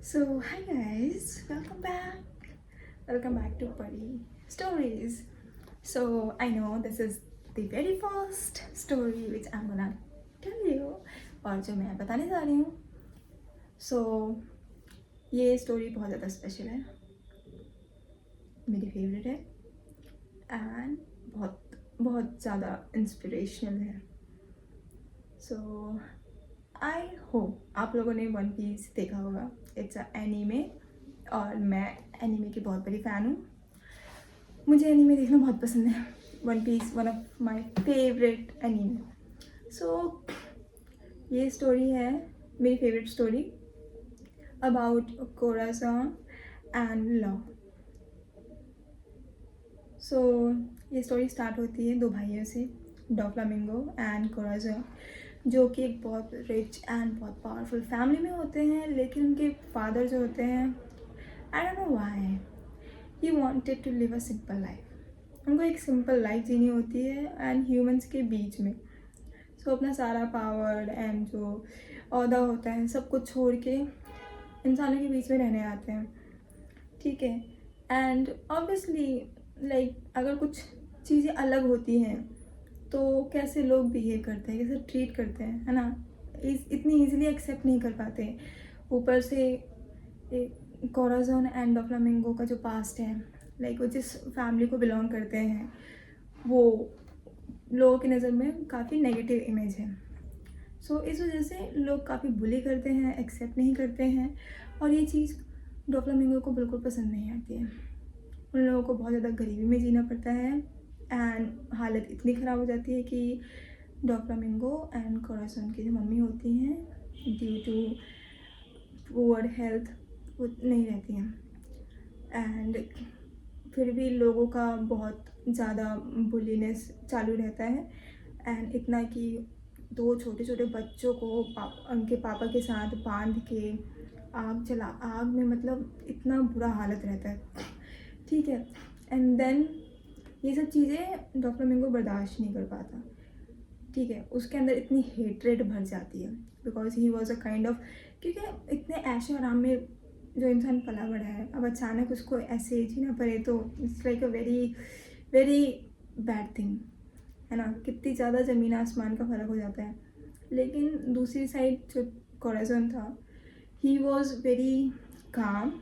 So, hi guys, welcome back. Welcome back to Pari Stories. So, I know this is the very first story which I'm gonna tell you और जो मैं बताने जा रही हूँ. So, ये story बहुत ज़्यादा स्पेशल है, मेरी फेवरेट है एंड बहुत बहुत ज़्यादा इंस्पिरेशनल है. सो आई होप आप लोगों ने वन पीस देखा होगा. इट्स अ एनीमे और मैं एनीमे की बहुत बड़ी फ़ैन हूँ. मुझे एनीमे देखना बहुत पसंद है. One Piece one of my favourite anime. So ये स्टोरी है मेरी favourite story about Corazon and Law. So ये स्टोरी स्टार्ट होती है दो भाइयों से, डोफ्लामिंगो एंड कोराज़न, जो कि एक बहुत रिच एंड बहुत पावरफुल फैमिली में होते हैं. लेकिन उनके फादर जो होते हैं, I don't know why, he wanted to live a simple life. उनको एक सिंपल लाइफ जीनी होती है एंड ह्यूमंस के बीच में. सो अपना सारा पावर एंड जो ओहदा होता है सब कुछ छोड़ के इंसानों के बीच में रहने आते हैं. ठीक है. एंड ऑब्वियसली लाइक अगर कुछ चीज़ें अलग होती हैं तो कैसे लोग बिहेव करते हैं, कैसे ट्रीट करते हैं, है ना, इतनी ईजिली एक्सेप्ट नहीं कर पाते. ऊपर से कोराज़न एंड डोफ्लामिंगो का जो पास्ट है, लाइक वो जिस फैमिली को बिलोंग करते हैं, वो लोगों की नज़र में काफ़ी नेगेटिव इमेज है. सो इस वजह से लोग काफ़ी बुली करते हैं, एक्सेप्ट नहीं करते हैं. और ये चीज़ डोफ्लामिंगो को बिल्कुल पसंद नहीं आती है. उन लोगों को बहुत ज़्यादा गरीबी में जीना पड़ता है एंड हालत इतनी ख़राब हो जाती है कि डोफ्लामिंगो एंड कोराज़न की जो मम्मी होती हैं, ड्यू टू पुअर हेल्थ, वो नहीं रहती हैं. एंड फिर भी लोगों का बहुत ज़्यादा बुलीनेस चालू रहता है. एंड इतना कि दो छोटे छोटे बच्चों को उनके पापा के साथ बांध के आग में, मतलब इतना बुरा हालत रहता है. ठीक है. एंड देन ये सब चीज़ें डोफ्लामिंगो बर्दाश्त नहीं कर पाता. ठीक है. उसके अंदर इतनी हेट्रेड भर जाती है because he was a kind of, क्योंकि इतने ऐशो आराम में जो इंसान पला बड़ा है, अब अचानक उसको ऐसे जीना पड़े तो it's like a very very bad thing, है ना. कितनी ज़्यादा ज़मीन आसमान का फ़र्क हो जाता है. लेकिन दूसरी साइड जो कोराज़न था, he was very calm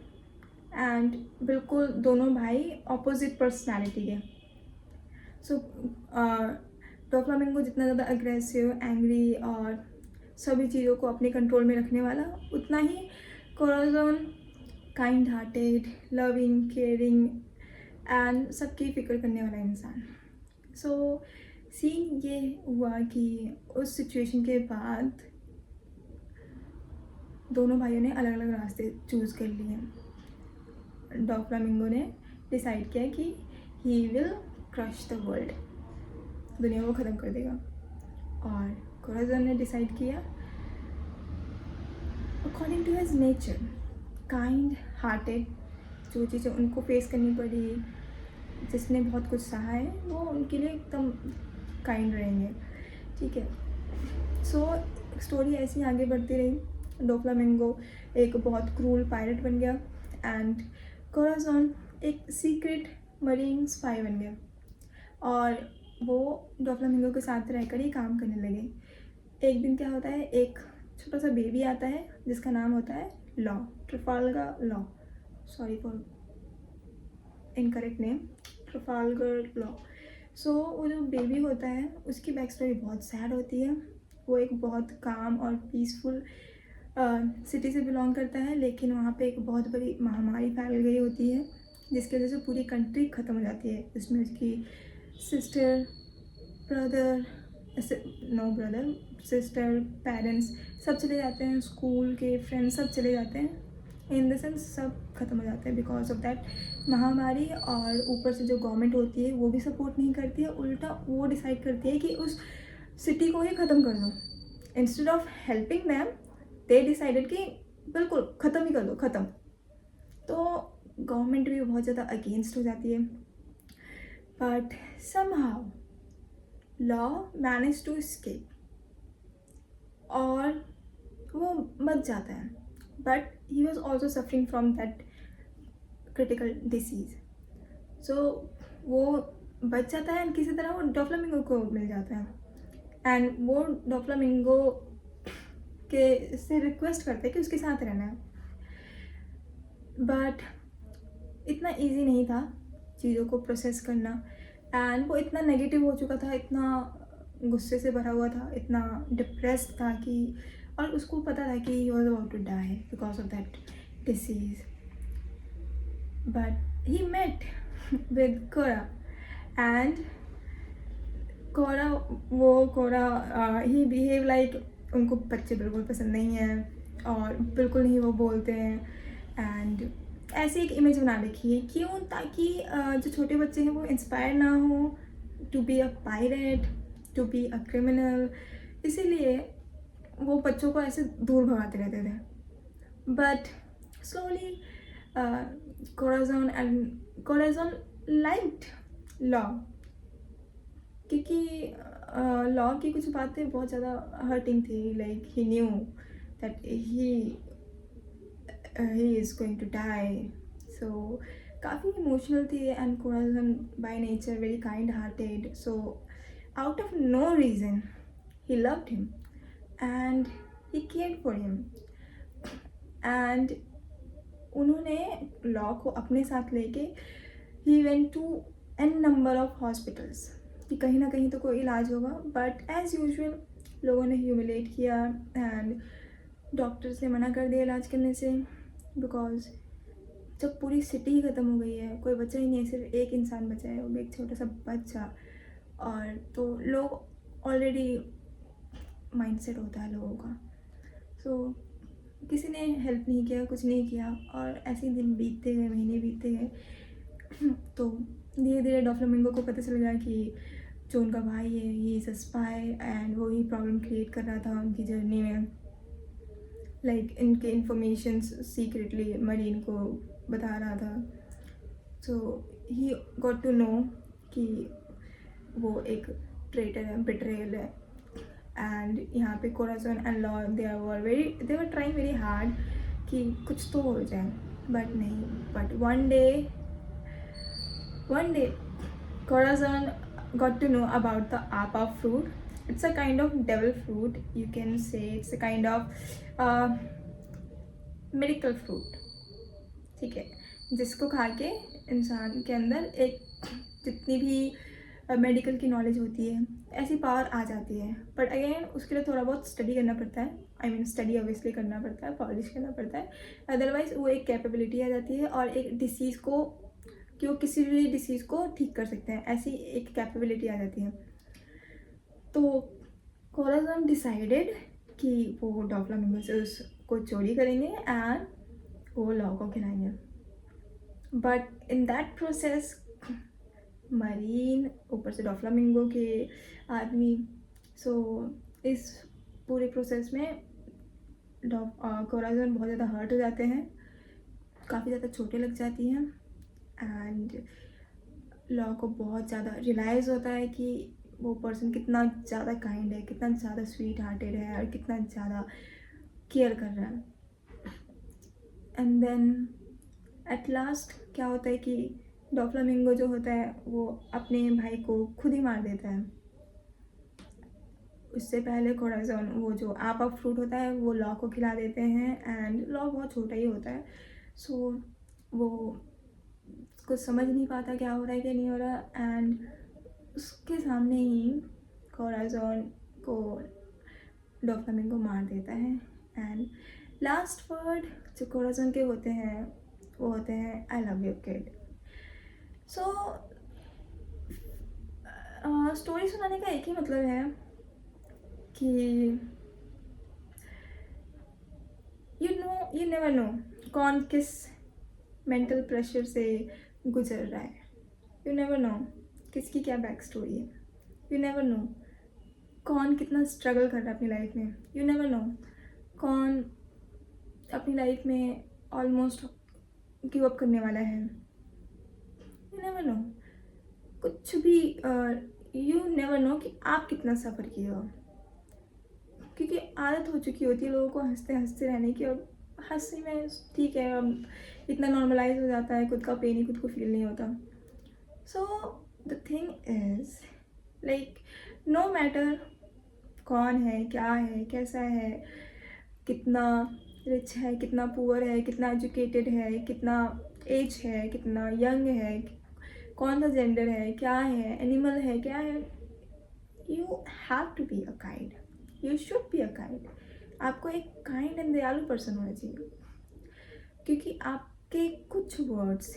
and बिल्कुल दोनों भाई ऑपोजिट पर्सनैलिटी के. सो डोफ्लामिंगो जितना ज़्यादा अग्रेसिव, एंग्री और सभी चीज़ों को अपने कंट्रोल में रखने वाला, उतना ही Corazon kind hearted, loving, caring and सबकी फ़िक्र करने वाला इंसान. सो सीन ये हुआ कि उस सिचुएशन के बाद दोनों भाइयों ने अलग अलग रास्ते चूज़ कर लिए. डोफ्लामिंगो ने डिसाइड किया कि he will crush the world, दुनिया को ख़त्म कर देगा. और कोराज़न ने डिसाइड किया according to his nature, kind hearted. जो चीज़ें उनको फेस करनी पड़ी, जिसने बहुत कुछ सहा है, वो उनके लिए एकदम काइंड रहेंगे. ठीक है. सो स्टोरी ऐसी आगे बढ़ती रही. डोफ्लामिंगो एक बहुत क्रूल पायलट बन गया एंड कोराज़न एक सीक्रेट मरीन स्पाई बन गया. और वो डोफ्लामिंगो के साथ रहकर ही काम करने लगे. एक दिन क्या होता है, एक छोटा सा बेबी आता है जिसका नाम होता है Law, Trafalgar Law. Sorry for incorrect name, Trafalgar Law. So वो जो बेबी होता है उसकी बैक स्टोरी बहुत सैड होती है. वो एक बहुत काम और पीसफुल सिटी से बिलोंग करता है, लेकिन वहाँ पे एक बहुत बड़ी महामारी फैल गई होती है जिसकी वजह से पूरी कंट्री ख़त्म हो जाती है. उसमें उसकी sister, brother, brother, sister, parents सब चले जाते हैं, स्कूल के फ्रेंड्स सब चले जाते हैं. इन द सेंस सब ख़त्म हो जाते हैं बिकॉज ऑफ दैट महामारी. और ऊपर से जो गवर्नमेंट होती है वो भी सपोर्ट नहीं करती है, उल्टा वो डिसाइड करती है कि उस सिटी को ही ख़त्म कर दो. Instead of helping them, they decided कि बिल्कुल ख़त्म ही कर दो, ख़त्म. तो गवर्नमेंट भी बहुत ज़्यादा अगेंस्ट हो जाती है. But somehow Law manage to escape और वो बच जाता है. but he was also suffering from that critical disease. So वो बच जाता है एंड किसी तरह वो डोफ्लामिंगो को मिल जाता है एंड वो डोफ्लामिंगो के से रिक्वेस्ट करते हैं कि उसके साथ रहना है, बट इतना इजी नहीं था चीज़ों को प्रोसेस करना एंड वो इतना नेगेटिव हो चुका था, इतना गुस्से से भरा हुआ था, इतना डिप्रेस्ड था कि और उसको पता था कि he was about to die because of that disease, but he met with Cora and Cora he behave like उनको बच्चे बिल्कुल पसंद नहीं हैं और बिल्कुल नहीं वो बोलते हैं एंड ऐसी एक इमेज बना रखी है। क्यों? ताकि जो छोटे बच्चे हैं वो इंस्पायर ना हो to be a pirate, to be a criminal, इसीलिए वो बच्चों को ऐसे दूर भगाते रहते थे। But slowly Corazon liked Law, क्योंकि लॉ की कुछ बातें बहुत ज़्यादा हर्टिंग थी, like he knew that he is going to die, so काफ़ी इमोशनल थी and Corazon by nature very kind hearted, so out of no reason he loved him and he cared for him and उन्होंने law को अपने साथ लेके he went to n number of hospitals कि कहीं ना कहीं तो कोई इलाज होगा, बट एज यूजुअल लोगों ने ह्यूमिलेट किया एंड डॉक्टर्स ने मना कर दिया इलाज करने से, बिकॉज जब पूरी सिटी ही ख़त्म हो गई है, कोई बचा ही नहीं है, सिर्फ एक इंसान बचा है, वो भी एक छोटा सा बच्चा, और तो लोग ऑलरेडी माइंडसेट होता है लोगों का, सो किसी ने हेल्प नहीं किया, कुछ नहीं किया, और ऐसे ही दिन बीतते गए, महीने बीतते गए। तो धीरे धीरे डोफ्लामिंगो को पता चल गया कि जो उनका भाई है he is a spy and वो ही प्रॉब्लम क्रिएट कर रहा था उनकी जर्नी में, लाइक इनके इंफॉर्मेशंस सीक्रेटली मरीन को बता रहा था। सो ही गॉट टू नो कि वो एक ट्रेटर है, बिट्रेयल है, एंड यहाँ पे Corazon and Law they were trying very hard कि कुछ तो हो जाए, बट नहीं, but one day Corazon got to know about the apa fruit. It's a kind of devil fruit, you can say. It's a kind of miracle fruit, ठीक है, जिसको खा के इंसान के अंदर एक जितनी भी मेडिकल की नॉलेज होती है ऐसी पावर आ जाती है, बट अगेन उसके लिए थोड़ा बहुत स्टडी करना पड़ता है, आई मीन स्टडी ऑब्वियसली करना पड़ता है, पॉलिश करना पड़ता है, अदरवाइज वो एक कैपेबिलिटी आ जाती है और एक डिसीज़ को कि वो किसी भी डिसीज़ को ठीक कर सकते हैं, ऐसी एक कैपेबिलिटी आ जाती है। तो कोराज़न डिसाइडेड कि वो डोफ्लामिंगो से उसको चोरी करेंगे एंड वो लॉ को खिलाएंगे, but in that process marine ऊपर से डोफ्लामिंगो के आदमी, सो इस पूरे प्रोसेस में कोराज़न बहुत ज़्यादा हर्ट हो जाते हैं, काफ़ी ज़्यादा चोटें लग जाती हैं एंड लॉ को बहुत ज़्यादा रियलाइज़ होता है कि वो पर्सन कितना ज़्यादा काइंड है, कितना ज़्यादा स्वीट हार्टेड है और कितना ज़्यादा केयर कर रहा है। एंड देन एट लास्ट क्या होता है कि डोफ्लामिंगो जो होता है वो अपने भाई को खुद ही मार देता है। उससे पहले कोराज़न वो जो आपा फ्रूट होता है वो लॉ को खिला देते हैं एंड लॉ बहुत छोटा ही होता है, सो वो कुछ समझ नहीं पाता क्या हो रहा है क्या नहीं हो रहा, एंड उसके सामने ही कोराज़न को डोफ्लामिंगो मार देता है एंड लास्ट वर्ड जो कोराज़न के होते हैं वो होते हैं I love you kid. So story सुनाने का एक ही मतलब है कि यू नेवर नो कौन किस मेंटल प्रेशर से गुजर रहा है, यू नेवर नो किसकी क्या बैक स्टोरी है, यू नेवर नो कौन कितना स्ट्रगल कर रहा है अपनी लाइफ में, यू नेवर नो कौन अपनी लाइफ में ऑलमोस्ट गिव अप करने वाला है, यू नेवर नो कुछ भी, यू नेवर नो कि आप कितना सफ़र किए हो, क्योंकि आदत हो चुकी होती है लोगों को हंसते हंसते रहने की और हंसी में ठीक है, अब इतना नॉर्मलाइज हो जाता है, खुद का पेन ही खुद को फील नहीं होता. So the thing is like no matter कौन है, क्या है, कैसा है, कितना रिच है, कितना पुअर है, कितना एजुकेटेड है, कितना एज है, कितना यंग है, कौन सा जेंडर है, क्या है, एनिमल है, क्या है, you have to be a kind, you should be a kind. आपको एक काइंड एंड दयालु पर्सन होना चाहिए, क्योंकि आपके कुछ वर्ड्स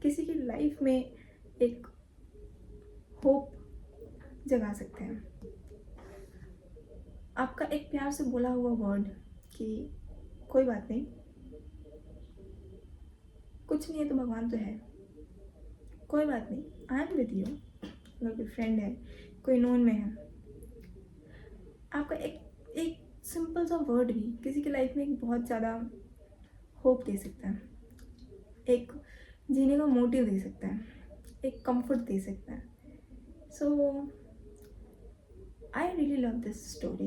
किसी की लाइफ में एक होप जगा सकते हैं. आपका एक प्यार से बोला हुआ वर्ड कि कोई बात नहीं, कुछ नहीं है तो भगवान तो है, कोई बात नहीं, आई एम विद यू. अगर कोई फ्रेंड है, कोई नोन में है, आपका एक एक सिंपल सा वर्ड भी किसी की लाइफ में एक बहुत ज़्यादा होप दे सकता है, एक जीने का मोटिव दे सकता है, एक कंफर्ट दे सकता है. सो I really love this story.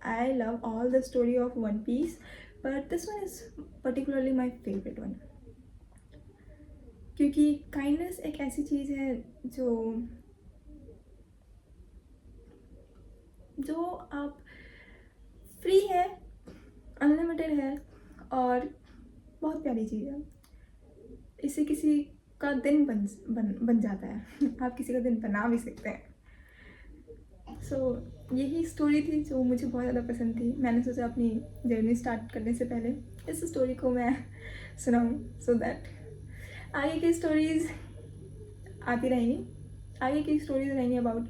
I love all the story of One Piece, but this one is particularly my favorite one. क्योंकि काइंडनेस एक ऐसी चीज़ है जो जो आप फ्री है, अनलिमिटेड है और बहुत प्यारी चीज़ है. इससे किसी का दिन बन जाता है. आप किसी का दिन बना भी सकते हैं. सो यही स्टोरी थी जो मुझे बहुत ज़्यादा पसंद थी. मैंने सोचा अपनी जर्नी स्टार्ट करने से पहले इस स्टोरी को मैं सुनाऊँ, सो दैट आगे की स्टोरीज़ आती रहेंगी. आगे की स्टोरीज़ रहेंगी about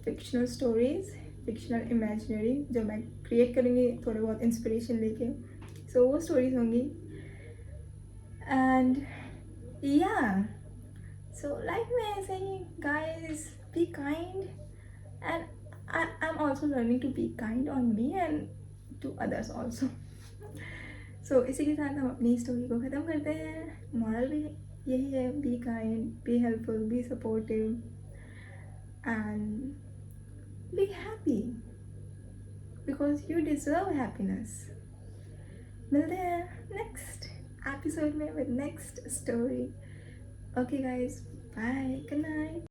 fictional stories, fictional imaginary, जो मैं क्रिएट करूँगी थोड़े बहुत इंस्पिरेशन लेके. सो वो स्टोरीज़ होंगी. एंड या सो लाइफ में ऐसे ही guys, be kind. And I'm also learning to be kind on me and to others also. So इसी के साथ हम अपनी स्टोरी को ख़त्म करते हैं. मॉरल भी यही है, be kind, be helpful, be supportive and be happy because you deserve happiness. मिलते हैं नेक्स्ट एपिसोड में with next story. Okay guys, bye, good night.